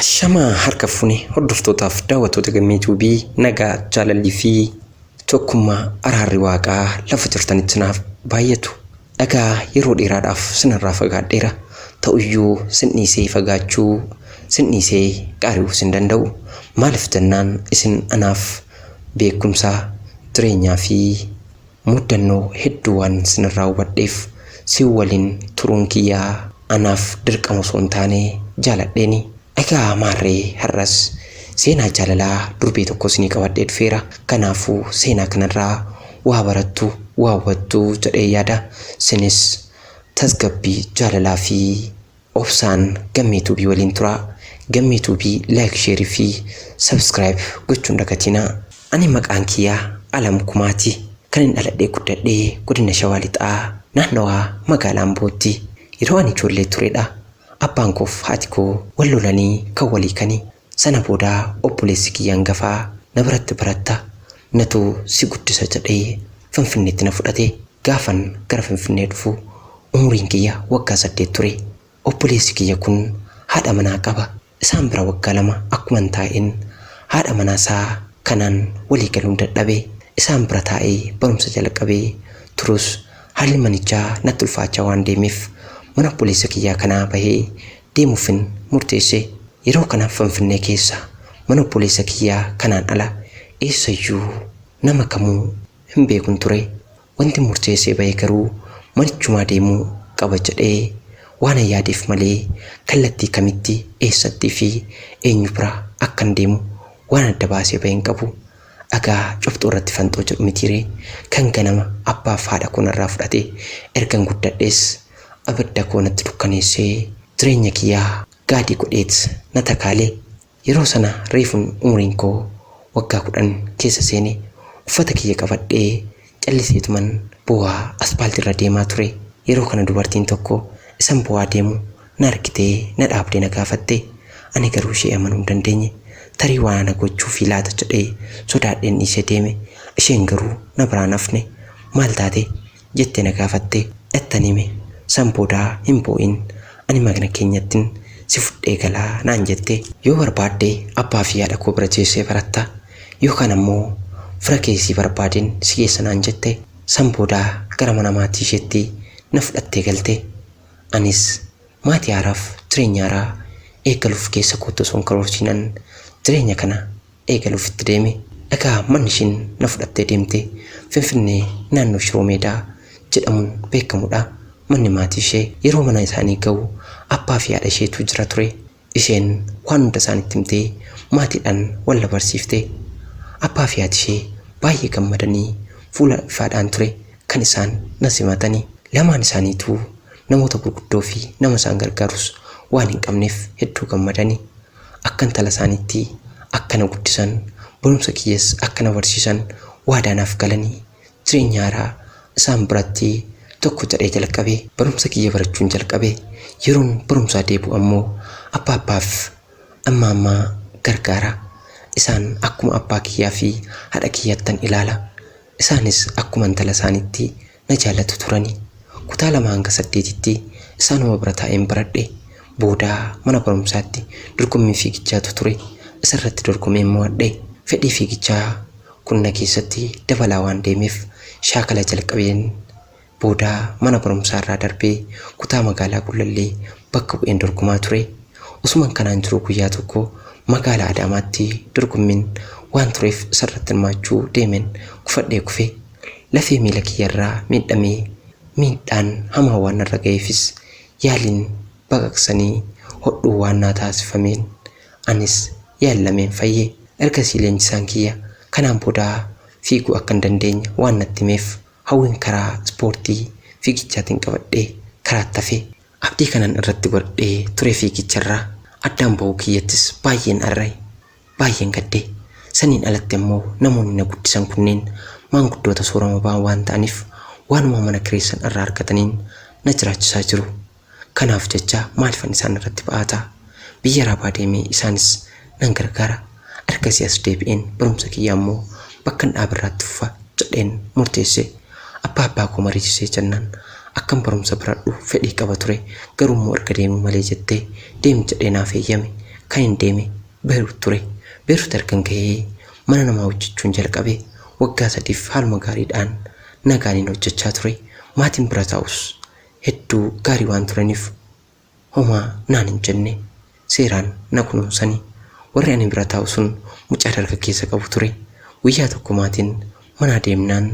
Ashama harka fuune hordoftootaaf daawwattoota gammeetuubii nagaa jaalallii fi tokkummaa araarri waaqaa lafa jirtanitti naaf baay'atu. Dhagaa yeroo dheeraadhaaf sinirraa fagaadheera. Ta'uyyuu sinniisee fagaachuu sinniisee qaari'uu sin danda'u. Maaliif jennaan isin anaaf beekumsaa jireenyaa fi muddannoo hedduu waan sinirraa hubadheef si waliin turuun kiyyaa anaaf dirqama osoo hin taane jaaladheeni. Egaa maarree har'as seenaa jaalalaa durbee tokko isinii qabadhee dhufeera. Kanaafuu seenaa kanarraa waa barattu waa hubattu jedhee yaada. Sinis tasgabbii jaalalaa fi obsaan gammeetuubii waliin turaa. Gammeetuubii like, share fi subscribe gochuun dagatinaa. Ani maqaan kiyyaa Alam Kumaati. Kan hin dhaladhee guddadhee godina Shawaa Lixaa naannawaa magaalaa Ambootti yeroo ani ijoollee turedha. Abbaan koof haati koo wal lolanii kan walii kanii. Sana booda obboleessi kiyya hangafaa na biratti baratta natu si guddisa jedhee Finfinneetti na fudhate. Gaafan gara Finfinnee dhufu umriin kiyya waggaa 8 ture. Obboleessi kiyya kun haadha manaa qaba. Isaan bira waggaa 2 akkuma taa'een haadha manaa isaa kanaan walii galuun dadhabee isaan bira taa'ee barumsa jalqabee turus haalli manichaa natti ulfaachaa waan deemeef mana obboleessa kiyyaa kanaa bahee deemuufin murteesse. Yeroo kanaaf Finfinnee keessa mana obboleessa kiyyaa kanaan ala eessayyuu nama kamuu hin beekun ture. Wanti murteessee bahee garuu manichumaa deemuu qaba jedhee waan yaadeef malee kallattii kamitti eessatti fi eenyu bira akkan deemu waan adda baasee bahee hin qabu. Dhagaa cuftuu irratti fanxoo jedhu mitiiree kan ganama abbaaf haadha kunarraa fudhate ergan guddadhees abidda koo natti dukkaneessee jireenya kiyyaa gaadii godheet na takaalee. Yeroo sana reefuun umriin koo waggaa 10 keessa seene uffata kiyya qabadhee calliseetuman bu'aa aspaaltiirra deemaa ture. Yeroo kana dubartiin tokko isan bu'aa deemu na argitee na dhaabdee na gaafatte. Ani garuu ishee amanuu hin dandeenye. Tarii waan na gochuuf laata jedhee sodaadheen dhiisee deeme. Isheen garuu na biraan hafne. Maal taate jettee na gaafatte. Ittan hime. San boodaa hin boo'in ani magna keenyattiin si fudhee galaa naan jette. Yoo barbaadde abbaa fi haadha koo bira teessee baratta yookaan ammoo fira keessii barbaadeen si geessa naan jette. San boodaa gara mana maatii isheetti na fudhattee galte. Anis maatii haaraaf jireenya haaraa eegaluuf keessa kootti osoo hin karoorsiinan jireenya kana eegaluuf itti deeme. Egaa manni ishiin na fudhattee deemte Finfinnee naannoo Shiroo Meedaa jedhamuun beekamudha. Manni maatii ishee yeroo mana isaanii ga'u abbaa fi haadha isheetu jira ture. Isheen waan hunda isaanitti himtee maatiidhaan wal barsiifte. Abbaa fi haati ishee baay'ee gammadanii fuula ifaadhaan ture kan isaan na simatanii. Lamaan isaaniituu namoota gurguddoo fi nama isaan gargaarus waan hin qabneef hedduu gammadanii. Akka intala isaaniitti akkana guddisan barumsa kiyyaas akkana barsiisan waadaanaaf galanii jireenya haaraa isaan biratti tokko jedhee jalqabee barumsa kiyya barachuun jalqabee. Yeroon barumsaa deebi'u ammoo abbaaf ammaa gargaara. Isaan akkuma abbaa kiyyaa fi haadha kiyyattan ilaala. Isaanis akkuma intala isaaniitti na jaallatu turani. Kutaa 2 hanga 8tti isaanuma bira taa'een baradhe. Booda mana barumsaatti dorgommii fiigichaatu ture. Isarratti dorgomee mo'adhe. Fedhii fiigichaa kun na keessatti dabalaa waan deemeef shaakala jalqabeen. Booda mana barumsaa irraa darbee kutaa magaalaa Gullallee bakka bu'een dorgomaa ture. Usuman kanaan jiru guyyaa tokko magaalaa Adaamaatti dorgommiin waan tureef isarratti hirmaachuu deemeen kufadhee kufe. Lafee miila kiyyarraa miidhamee miidhaan hamaa waan narra ga'eefis yaaliin baqaqsanii hodhuu waan naa taasifameen anis yaalameen fayyee. Ergasii leenjisaan kiyya kanaan booda fiiguu akka hin dandeenye waan natti himeef hawwiin karaa ispoortii fiigichaatiin qabadhee karaatti hafee. Abdii kanan irratti godhee ture fiigicharraa addaan ba'uu kiyyattis baay'een arra'e baay'een gaddee. Saniin alatti immoo namoonni na guddisan kunneen maanguddoota soorama ba'an waan ta'aniif waanuma mana kireessan irraa argataniin na jiraachisaa jiru. Kanaaf jecha maalifan isaan irratti ba'ataa biyya Arabaa deemee isaanis nan gargaara. Ergasii as deebi'een barumsa kiyya ammoo bakka dhaabirraatti fufa jedheen murteesse. Abbaa koo mariisisee jennaan akkam barumsa baradhu fedhii qaba ture. Garuu immoo erga deemuu malee jettee deemi jedhee naaf eeyyame. kan hin deeme Beerut ture. Beerut ergan gahee mana namaa hojjechuun jalqabe waggaa 3 haaluma gaariidhaan nagaaniin hojjechaa ture. Maatiin bira taa'us hedduu gaarii waan turaniif homaa naan hin jenne seeraan na kunuunsanii. Warri ani bira taa'u sun mucaa dargaggeessa qabu ture. Guyyaa tokko maatiin mana deemnaan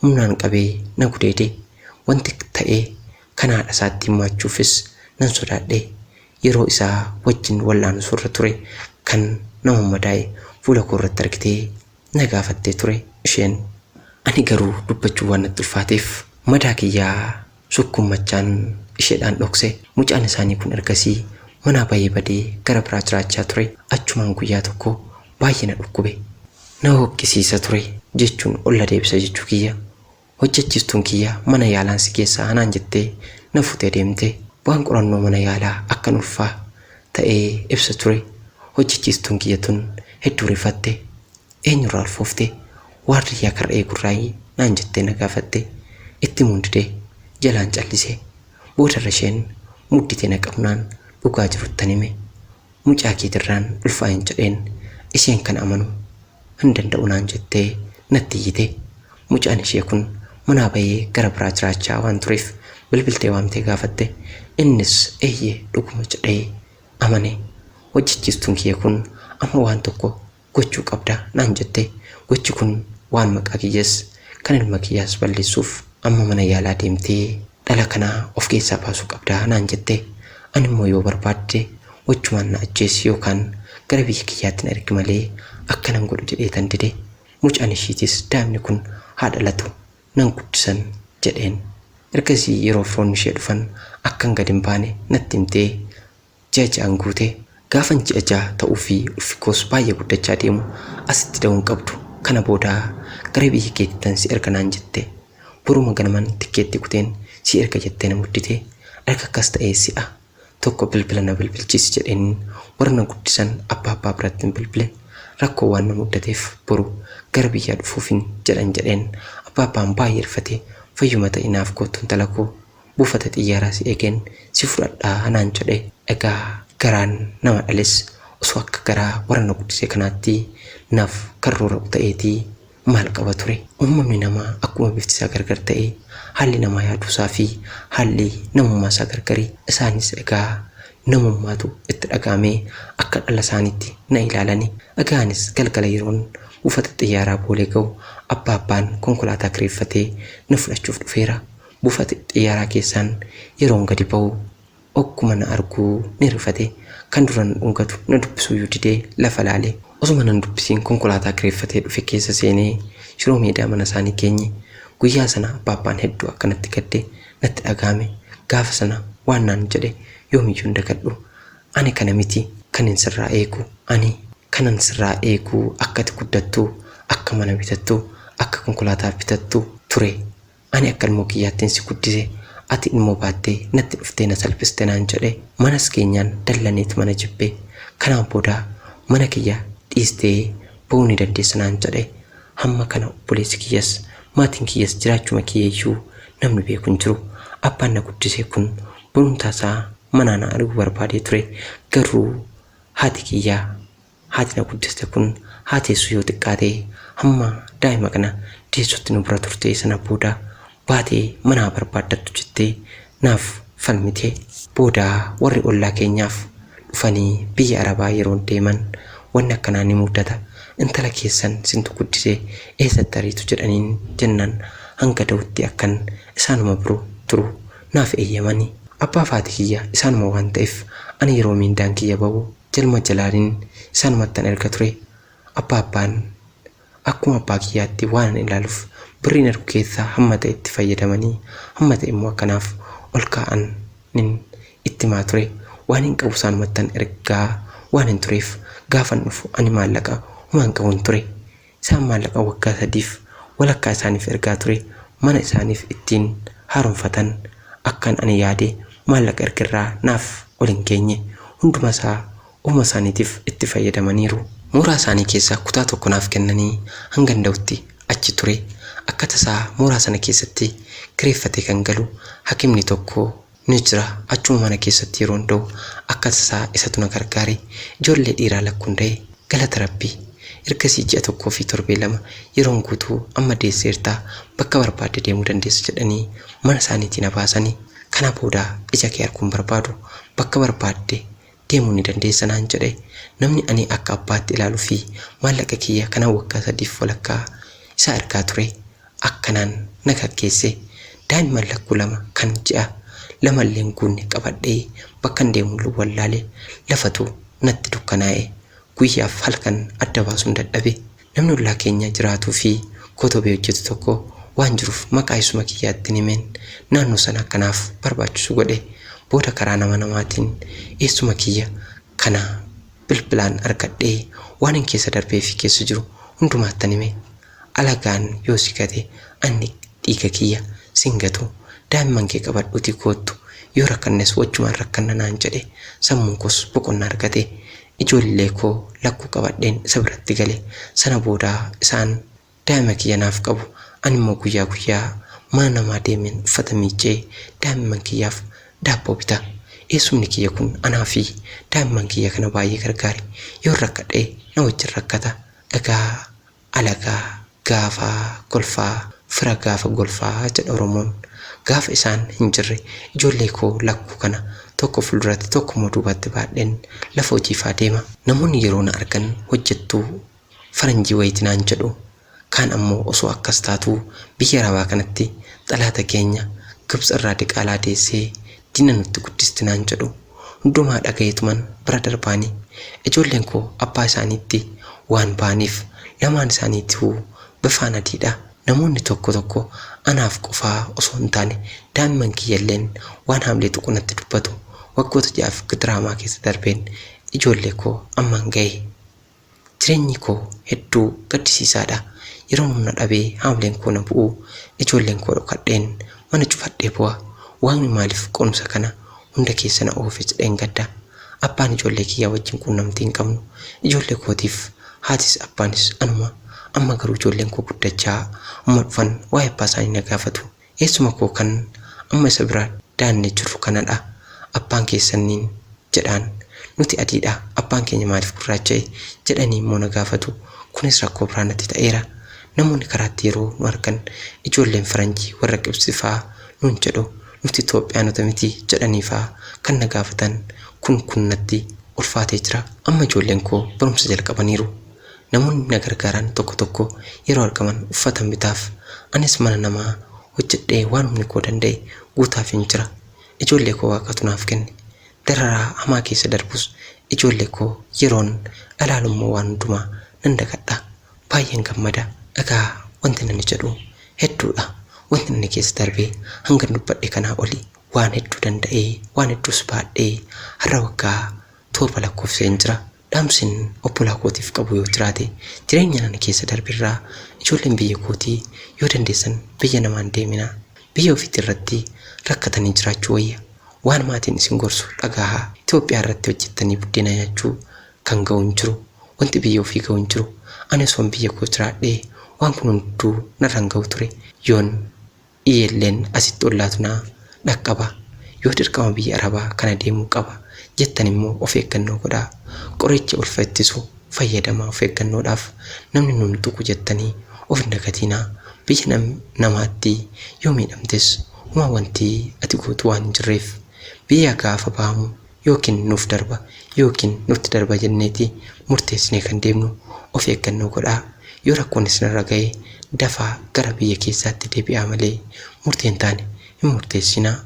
humnaan qabee na gudeede. Wanti ta'ee kan haadha isaatti himaachuufis nan sodaadhe. Yeroo isaa wajjin wal'aanu surra ture kan nama madaa'e fuula koo irratti argitee na gaafattee ture isheen. Ani garuu dubbachuu waan natti ulfaateef madaa kiyyaa sukkummachaan isheedhaan dhokse. Mucaan isaanii kun ergasii mana baay'ee badee gara biraa jiraachaa ture. Achumaan guyyaa tokko baay'ee na dhukkube. Na hoqqisiisa ture jechuun olla deebisa jechuu kiyya. Hojjechiistuun kiyya mana yaalaan si keessaa anaan jettee na futee deemte. Waan qorannoo mana yaalaa akkan ulfaa ta'ee ibsa ture. Hojjechiistuun kiyya tun hedduu rifatte. Eenyurraa ulfoofte? Waardiyyaa karra eegurraayii naan jettee na gaafatte. Itti mundidee jalaan callisee. Boodarra isheen mudditee na qabnaan dhugaa jiruttan hime. Mucaa keetirraan ulfaa'in jedheen isheen kan amanu hin danda'u naan jettee natti iyyite. Mucaan ishee kun manaa bahee gara biraa jiraachaa waan tureef bilbiltee waamtee gaafatte. Innis eeyyee dhuguma jedhee amane. Hojjechiistuun kiyya kun amma waan tokko gochuu qabda naan jette. Gochi kun waan maqaa kiyyaas kan ilma kiyyaas balleessuuf amma mana yaalaa deemtee dhala kanaa of keessaa baasuu qabda naan jette. Ani immoo yoo barbaadde wachumaan na ajjeesi yookaan gara biyya kiyyaatti na ergi malee akka nan godhu jedhee tan dide. Mucaan ishiitis daa'imni kun haa dhalatu nan guddisan jedheen. Ergasii yeroo firoonni ishee dhufan akkan gad hin baane natti himtee ji'aan guute. Gaafan ji'a ta'uu fi ulfi koos baay'ee guddachaa deemu asitti da'uun qabdu. Kana boodaa gara biyya keettan si erga naan jette. Boruma ganaman tikkeetti kuteen si erga jettee na muddite. Erga akkas ta'ee si'a tokko bilbila na bilbilchiisi jedheen warra na guddisan abbaa biratti hin bilbile. Rakkoo waan na muddateef boru gara biyyaa dhufuufin jedheen abbaan baay'ee rifate. Fayyuma ta'e naaf kootuun talakoo buufata xiyyaaraa si eegeen si fudhadhaa naan jedhe. Egaa garaan nama dhales osoo akka garaa warra na guddisee kanaatti naaf karroora ta'eetii maal qaba ture. Uumamni namaa akkuma bifti isaa gargar ta'e haalli namaa yaaduusaa fi haalli namummaa isaa gargarii. Isaanis egaa namummaatu itti dhagaamee akka dhala isaaniitti na ilaalani. Egaanis galgala yeroon buufata xiyyaaraa boolee ga'u abbaan konkolaataa kireeffatee na fudhachuuf dhufeera. Buufata xiyyaaraa keessaan yeroon gadi ba'u okkuma na arguu ni rifate. Kan duran dhungatu na dubbisuu didee lafa laalee osuma nan dubbisiin konkolaataa kireeffatee dhufe keessa seenee shiroo meedaa mana isaanii keenye. Guyyaa sana abbaan hedduu akkanatti gadde natti dhagaame. Gaafa sana waan naan jedhe yoomiyyuu hin dagadhu. Ani kana miti kanin sirraa eegu. Ani kanan sirraa eegu akkati guddattu, akka mana bitattu, akka konkolaataa bitattu ture. Ani akka ilmoo kiyyaattiin si guddise. Ati immoo baattee natti dhuftee na salphiste naan jedhe. Manas keenyaan dallaneet mana jibbee. Kanaan booda mana kiyya dhiistee ba'uu ni dandeessa naan jedhe. Hamma kana obboleessi kiyyas maatiin kiyyas jiraachuma kiyyeeyyuu namni beeku hin jiru. Abbaan na guddisee kun barumtaasaa manaa na arguu barbaadee ture. Garuu haati kiyyaa haati na guddiste kun haateessu yoo xiqqaatee hamma daa'ima kana deessutti nu bira turte. Sana booda baatee manaa barbaaddattu jettee naaf falmite. Booda warri ollaa keenyaaf dhufanii biyya Arabaa yeroo deeman wanni akkanaa ni muddata. Intala keessan sintu guddisee eessatti ariitu jedhaniin jennaan hanga da'utti akkan isaanuma biroo turu naaf eeyyamanii. Abbaa faati kiyya isaanuma waan ta'eef ani yeroo miindaan kiyya ba'u jalma jalaaniin isaanumattan erga ture. Abbaan akkuma abbaa kiyyaatti waan ilaaluuf birriin ergu keessaa hamma ta'e itti fayyadamanii hamma ta'e immoo akkanaaf ol kaa'an nin itti maa ture. Waan hin qabu isaanumattan ergaa waan hin tureef gaafan dhufu ani maallaqa humaan qabuun ture. Isaan maallaqa waggaa 3 walakkaa isaaniif ergaa ture. Mana isaaniif ittiin haaromfatan akkan ani yaade maallaqa ergirraa naaf ol hin geenye. Hunduma isaa uuma isaaniitiif itti fayyadamaniiru. Mooraa isaanii keessaa kutaa tokko naaf kennanii hanga danda'utti achi ture. Akka tasaa mooraa sana keessatti kireeffatee kan galu hakimni tokko ni jira achuma mana keessatti yeroo hunda'u akka tasaa isatu na gargaare ijoollee dhiiraa lakkuun da'e galata rabbii. Ergasii ji'a tokkoo fi torbee lama yeroon guutuu amma deesseertaa bakka barbaadde deemuu dandeessa jedhanii mana isaaniitiin na baasanii kana booda ija kee arguun barbaadu bakka barbaadde deemuu ni dandeessa naan jedhe. Namni ani akka abbaatti ilaaluu fi maallaqa kiyya kana waggaa 3 walakkaa isa argaa ture akkanaan na gaggeesse. Daa'imman lakkuu 2 kan ji'a 2 illee guunne qabadhee bakka deemuu wallaalee lafatu natti dukkanaa'e. Guyyaaf halkan adda baasuun dadhabe. Namni ollaa keenya jiraatuu fi kotobee hojjetu tokko waan jiruuf maqaa isuma kiyyaatti himeen naannoo sana akkanaaf barbaachisu godhe. Booda karaa namaatiin eessuma kiyya kana bilbilaan argadhee waan hin keessa darbee fi keessa jiru hundumaatti hime. Alagaan yoo si gate ani dhiiga kiyya singatu daa'imman kee qabadhuutii koottu yoo rakkannes wachumaan rakkanna naan jedhe. Sammuun koos boqonnaa argate. Ijoollee koo lakkuu qabadheen isa biratti gale. Sana booda isaan daa'ima kiyya naaf qabu. Ani immoo guyyaa guyyaa mana namaa deemeen uffata miiccee daa'imman kiyyaaf daabboo bita. Eessumni kiyya kun anaa fi daa'imman kiyya kana baay'ee gargaare. Yoo rakkadhee na wajjin rakkata. Egaa alagaa gaafaa golfaa fira gaafa golfaa jedha Oromoon. Gaafa isaan hin jirre ijoollee koo lakkuu kana tokko fuulduratti tokko immoo duubatti baadheen lafa hojiifaa deema. Namoonni yeroo na argan hojjettuu faranjii wayitii naan jedhu. Kaan ammoo osoo akkas taatuu biyya Arabaa kanatti xalaata keenya Gibxi irraa diqaalaa deessee diina nutti guddisti naan jedhu. Hundumaa dhagayeetuman bira darbaanii ijoolleen koo abbaa isaaniitti waan baaniif lamaan isaaniituu bifaan adiidha. Namoonni tokko anaaf qofaa osoo hin taane daa'imman kiyyalleen waan haamlee tuqunatti dubbatu. Waggoota 6 gidiraamaa keessa darbeen ijoollee koo ammaan ga'e. Jireenyi koo hedduu gaddisiisaadha. Yeroo humna dhabee haamleen koo na bu'u ijoolleen koo dhokadheen mana cufadhee bu'a. Waaqni maaliif qoonsa kana hunda keessa na oofe jedheen gadda. Abbaan ijoollee kiyyaa wajjin quunnamtii hin qabnu. Ijoollee kootiif haatis abbaanis anuma. Amma garuu ijoolleen koo guddachaa amma dhufan waa'ee abbaa isaanii na gaafatu. Eessuma koo kan amma isa bira daannee jiru kanadha. Abbaan keessaniin jedhaan nuti adiidha. Abbaan keenya maaliif gurraacha'e jedhanii immoo na gaafatu. Kunis rakkoo biraa natti ta'eera. Namoonni karaatti yeroo nu argan ijoolleen faranjii warra Gibxifaa nuun jedhu. Nuti Itoophiyaanota miti jedhaniifaa kan na gaafatan kun natti ulfaatee jira. Amma ijoolleen koo barumsa jalqabaniiru. Namoonni na gargaaran tokko yeroo argaman uffatan bitaaf. Anis mana namaa hojjedhee waan humni koo danda'e guutaaf hin jira. Ijoollee koo waaqatu naaf kenne. Dararaa hamaa keessa darbus ijoollee koo yeroon ilaalummoo waan hundumaa nan dagadha. Baay'een gammada. Egaa wanti nani jedhu hedduudha. Wanti nani keessa darbee hanga dubbadhe kanaa oli waan hedduu danda'ee waan hedduus baadhee har'a waggaa 7 lakkoofseen jira. Dhaamsin obbolaa kootiif qabu yoo jiraate jireenya nani keessa darbirraa ijoolleen biyya kootii yoo dandeessan biyya namaan deemina. Biyya ofiitti irratti rakkatanii jiraachuu wayya. Waan maatiin isin gorsu dhagahaa. Itoophiyaa irratti hojjettanii buddeena nyaachuu kan ga'u hin jiru. Wanti biyya ofii ga'u hin jiru. Ani osoon biyya koo jiraadhee waan kun hunduu narraan ga'u ture. Yoon iyeelleen asitti ollaatu naa dhaqqaba. Yoo dirqama biyya Arabaa kana deemuu qaba jettan immoo of eeggannoo godhaa. Qoricha ulfa ittisu fayyadamaa of eeggannoodhaaf. Namni nuun tuqu jettanii of hin dagatinaa. Biyya namaatti yoo miidhamtes uma wanti ati gootu waan hin jirreef biyya gaafa baamu yookiin nuuf darba yookiin nutti darba jenneeti murteessinee kan deemnu of eeggannoo godhaa. Yoo rakkoon isinirra ga'e dafaa gara biyya keessaatti deebi'aa malee murteen taane hin murteessinaa.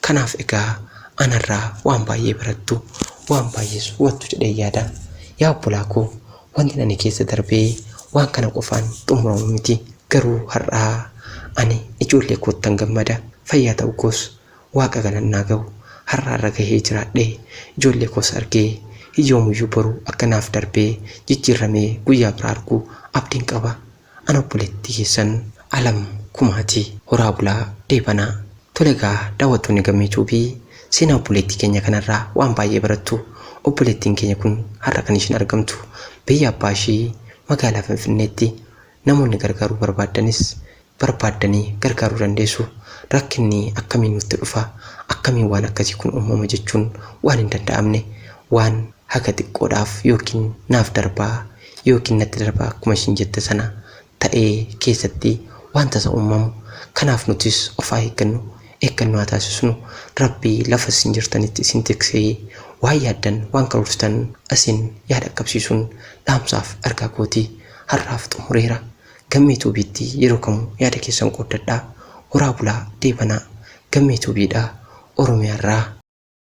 Kanaaf egaa anarraa waan baay'ee barattu waan baay'ees hubattu jedhee yaada. Yaa obbolaa koo wanti ani keessa darbee waan kana qofaan xumuramu miti. Garuu har'aa ani ijoollee koottan gammada. Fayyaa ta'u koos waaqa galannaa ga'u har'aarra gahee jiraadhee ijoollee koos argee hiyyoomuyyuu boruu akkanaaf darbee jijjiirramee guyyaa biraa arguu abdiin qaba. Ana obboleettii keessan Alam Kumaatii Horaa Bulaa Deebanaa. Tolegaa daawwattoonni gammachuu fi seenaa obboleettii keenya kanarraa waan baay'ee barattu. Obboleettiin keenya kun har'a kan ishiin argamtu biyya abbaa ishii magaalaa Finfinneetti. Namoonni gargaaruu barbaadanis barbaaddanii gargaaruu dandeessu. Rakkinni akkamiin nutti dhufa, akkamiin waan akkasii kun uumama jechuun waan hin danda'amne, waan haga xiqqoodhaaf yookiin naaf darbaa yookiin natti darbaa akkuma isin jette sana ta'ee keessatti waan tasa uumamu. Kanaaf nutis of eeggannoo haa taasisnu. Rabbi lafa isin jirtanitti isin tiksee waan yaaddan waan karoorsitan asin yaada qabsiisuun dhaamsaaf argaa kooti. Har'aaf xumureera. Gammee tuubiitti yeroo kamuu yaada keessan qooddadhaa. Horaa bulaa deebanaa. Gammee tuubiidhaa Oromiyaarraa.